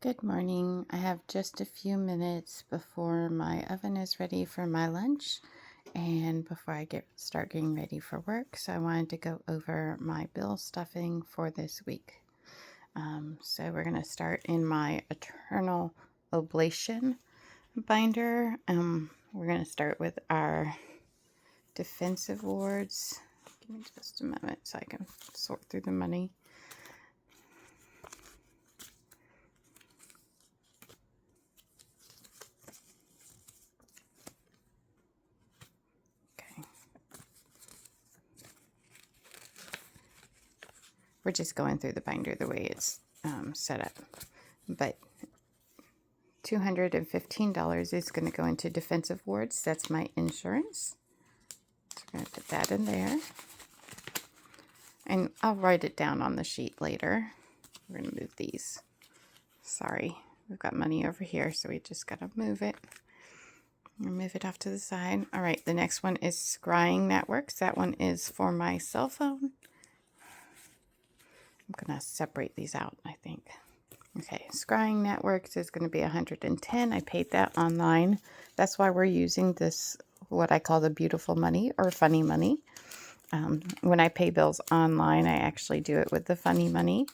Good morning. I have just a few minutes before my oven is ready for my lunch and before I start getting ready for work. So I wanted to go over my bill stuffing for this week. So we're going to start in my Eternal Oblation binder. We're going to start with our defensive wards. Give me just a moment so I can sort through the money. We're just going through the binder the way it's set up. But $215 is going to go into defensive wards. That's my insurance. So we're going to put that in there. And I'll write it down on the sheet later. We're going to move these. Sorry, we've got money over here, so we just got to move it. Move it off to the side. All right, the next one is Scrying Networks. That one is for my cell phone. I'm going to separate these out, I think. Okay, Scrying Networks is going to be $110. I paid that online. That's why we're using this, what I call the beautiful money or funny money. When I pay bills online, I actually do it with the funny money.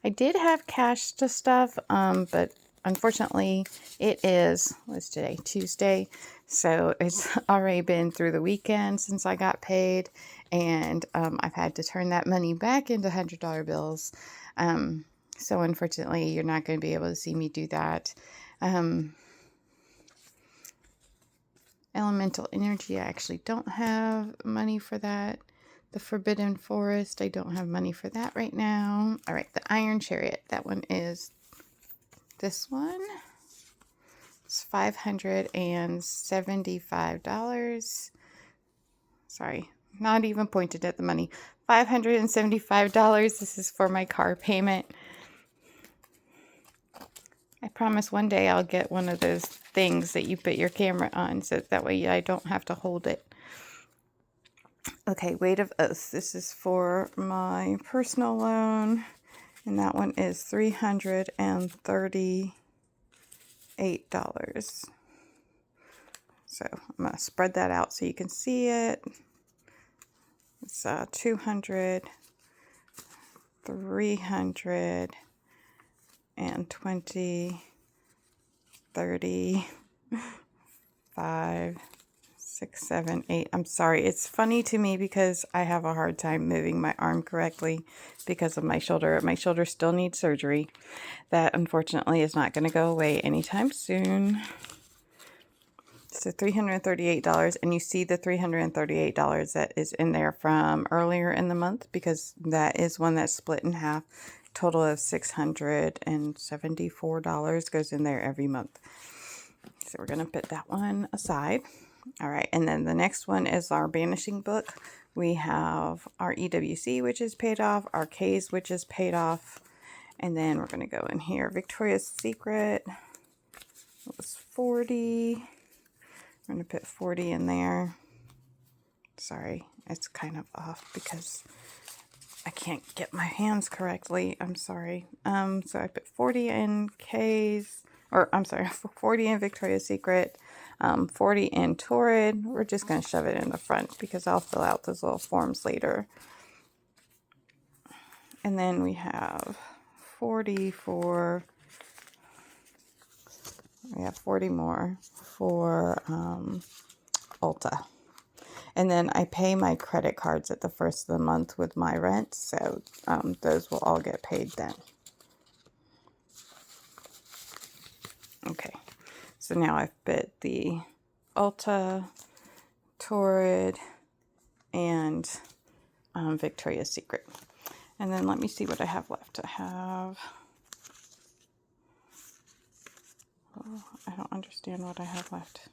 I did have cash to stuff, but unfortunately it is, what's today? Tuesday. So it's already been through the weekend since I got paid, and I've had to turn that money back into $100 bills. So unfortunately, you're not going to be able to see me do that. Elemental Energy, I actually don't have money for that. The Forbidden Forest, I don't have money for that right now. All right, the Iron Chariot, that one is this one. It's $575. Sorry, not even pointed at the money. $575. This is for my car payment. I promise one day I'll get one of those things that you put your camera on so that way I don't have to hold it. Okay, Weight of Oath. This is for my personal loan, and that one is $338. So I'm going to spread that out so you can see it. It's 200, 320, 30, 5, 6, 7, 8. I'm sorry. It's funny to me because I have a hard time moving my arm correctly because of my shoulder. My shoulder still needs surgery. That unfortunately is not going to go away anytime soon. So $338, and you see the $338 that is in there from earlier in the month because that is one that's split in half. Total of $674 goes in there every month. So we're going to put that one aside. All right, and then the next one is our Banishing book. We have our EWC, which is paid off, our K's, which is paid off, and then we're going to go in here. Victoria's Secret, it was 40. I'm going to put 40 in there. Sorry, it's kind of off because I can't get my hands correctly. I'm sorry. So I put 40 in K's, or I'm sorry, 40 in Victoria's Secret, 40 in Torrid. We're just going to shove it in the front because I'll fill out those little forms later. And then we have 40 for, we have 40 more for Ulta. And then I pay my credit cards at the first of the month with my rent, so those will all get paid then. Okay, so now I've put the Ulta, Torrid, and Victoria's Secret. And then let me see what I have left. I have, oh, I don't understand what I have left.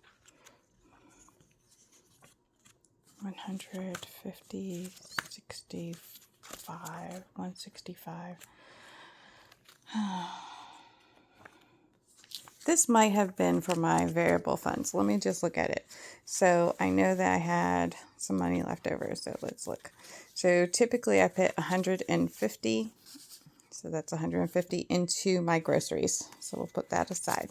150, 65, 165. This might have been for my variable funds. Let me just look at it. So I know that I had some money left over, so let's look. So typically I put 150. So that's 150 into my groceries. So we'll put that aside.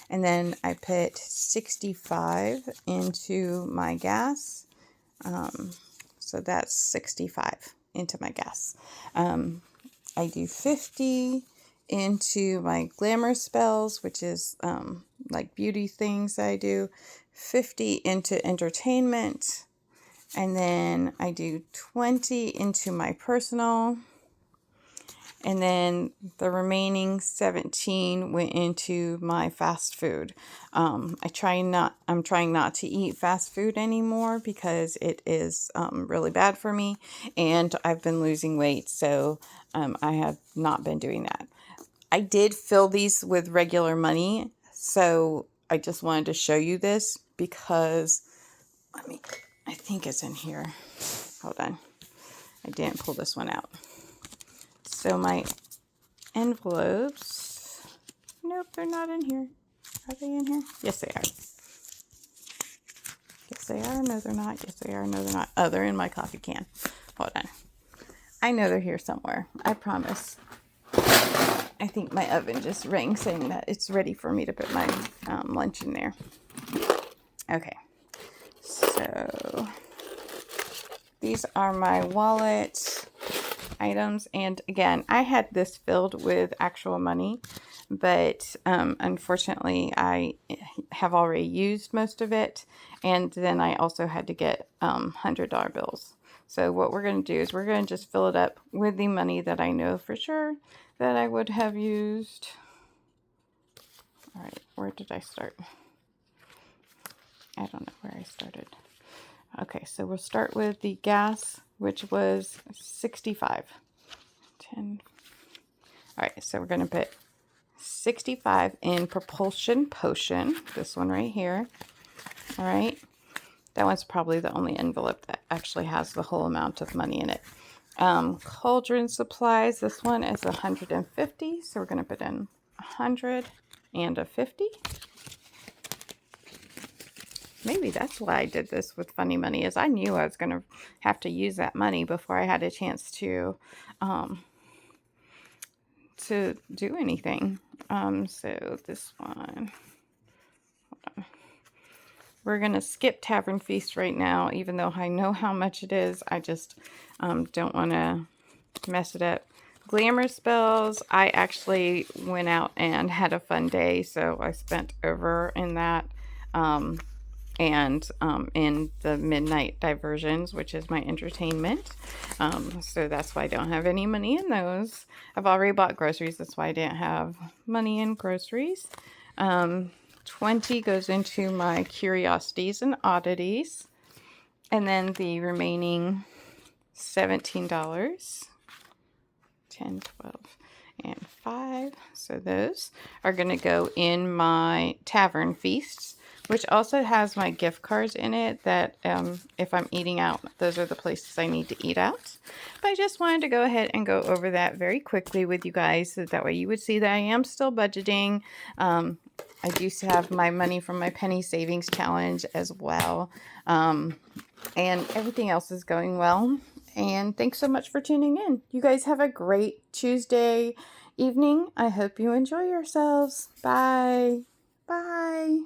And then I put 65 into my gas. So that's 65 into my gas. I do 50 into my glamour spells, which is like beauty things I do. 50 into entertainment. And then I do 20 into my personal. And then the remaining 17 went into my fast food. I'm trying not to eat fast food anymore because it is really bad for me, and I've been losing weight, so I have not been doing that. I did fill these with regular money, so I just wanted to show you this because I think it's in here. Hold on. I didn't pull this one out. So my envelopes, nope, they're not in here. Are they in here? Yes, they are. Yes, they are. No, they're not. Yes, they are. No, they're not. Oh, they're in my coffee can. Hold on. I know they're here somewhere. I promise. I think my oven just rang saying that it's ready for me to put my lunch in there. Okay. So these are my wallet items, and again, I had this filled with actual money, but unfortunately I have already used most of it, and then I also had to get $100 bills. So what we're going to do is we're going to just fill it up with the money that I know for sure that I would have used. All right, where did I start? I don't know where I started. Okay, so we'll start with the gas, which was 65. 10. All right, so we're going to put 65 in Propulsion Potion, this one right here. All right, that one's probably the only envelope that actually has the whole amount of money in it. Cauldron Supplies, this one is 150, so we're going to put in 100 and a 50. Maybe that's why I did this with funny money, is I knew I was going to have to use that money before I had a chance to do anything. So this one, hold on. We're going to skip Tavern Feast right now, even though I know how much it is. I just don't want to mess it up. Glamour Spells, I actually went out and had a fun day, so I spent over in that. And in the Midnight Diversions, which is my entertainment. So that's why I don't have any money in those. I've already bought groceries. That's why I didn't have money in groceries. 20 goes into my Curiosities and Oddities. And then the remaining $17, 10, 12, and 5. So those are going to go in my Tavern Feasts, which also has my gift cards in it that if I'm eating out, those are the places I need to eat out. But I just wanted to go ahead and go over that very quickly with you guys, so that way you would see that I am still budgeting. I do have my money from my penny savings challenge as well. And everything else is going well. And thanks so much for tuning in. You guys have a great Tuesday evening. I hope you enjoy yourselves. Bye. Bye.